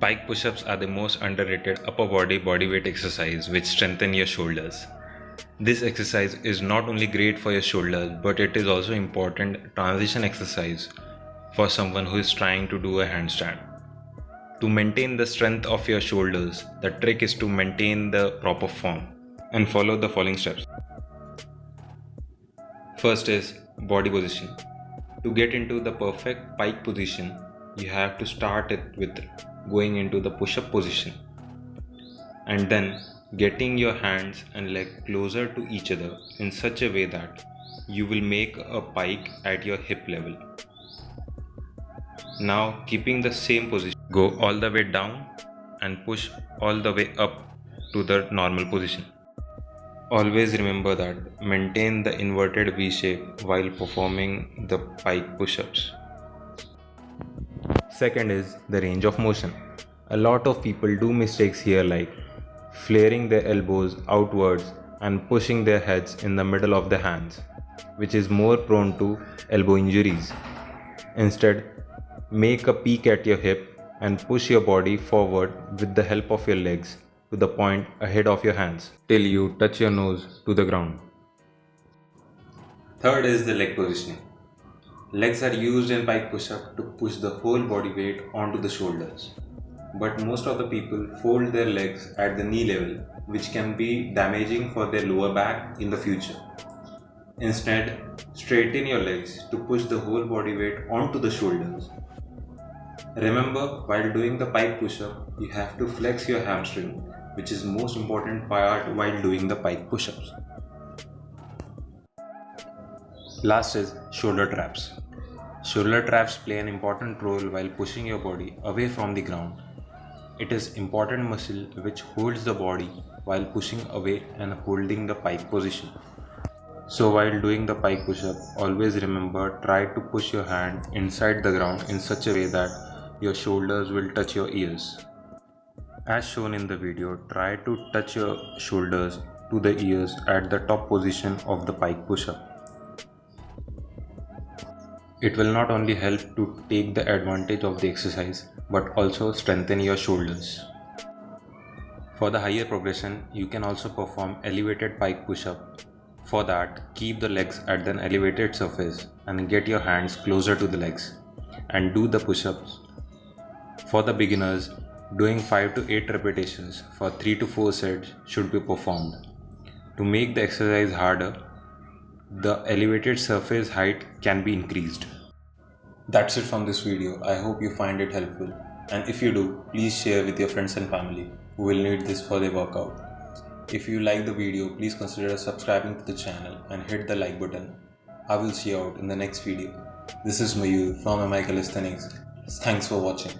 Pike push-ups are the most underrated upper body bodyweight exercise which strengthen your shoulders. This exercise is not only great for your shoulders, but it is also important transition exercise for someone who is trying to do a handstand. To maintain the strength of your shoulders, the trick is to maintain the proper form and follow the following steps. First is body position. To get into the perfect pike position, you have to start it with going into the push-up position and then getting your hands and leg closer to each other in such a way that you will make a pike at your hip level. Now keeping the same position, go all the way down and push all the way up to the normal position. Always remember that maintain the inverted V shape while performing the pike push-ups. Second is the range of motion. A lot of people do mistakes here like flaring their elbows outwards and pushing their heads in the middle of the hands, which is more prone to elbow injuries. Instead, make a peak at your hip and push your body forward with the help of your legs to the point ahead of your hands till you touch your nose to the ground. Third is the leg positioning. Legs are used in pike push-up to push the whole body weight onto the shoulders. But most of the people fold their legs at the knee level, which can be damaging for their lower back in the future. Instead, straighten your legs to push the whole body weight onto the shoulders. Remember, while doing the pike push-up, you have to flex your hamstring, which is most important part while doing the pike push-ups. Last is shoulder traps. Shoulder traps play an important role while pushing your body away from the ground. It is important muscle which holds the body while pushing away and holding the pike position. So while doing the pike push-up, always remember try to push your hand inside the ground in such a way that your shoulders will touch your ears. As shown in the video, try to touch your shoulders to the ears at the top position of the pike push-up. It will not only help to take the advantage of the exercise, but also strengthen your shoulders. For the higher progression, you can also perform elevated pike push-up. For that, keep the legs at an elevated surface and get your hands closer to the legs and do the push-ups. For the beginners, doing 5 to 8 repetitions for 3 to 4 sets should be performed. To make the exercise harder, the elevated surface height can be increased. That's it from this video. I hope you find it helpful, and if you do, please share with your friends and family who will need this for their workout. If you like the video, please consider subscribing to the channel and hit the like button. I will see you out in the next video. This is Mayur from MI Calisthenics. Thanks for watching.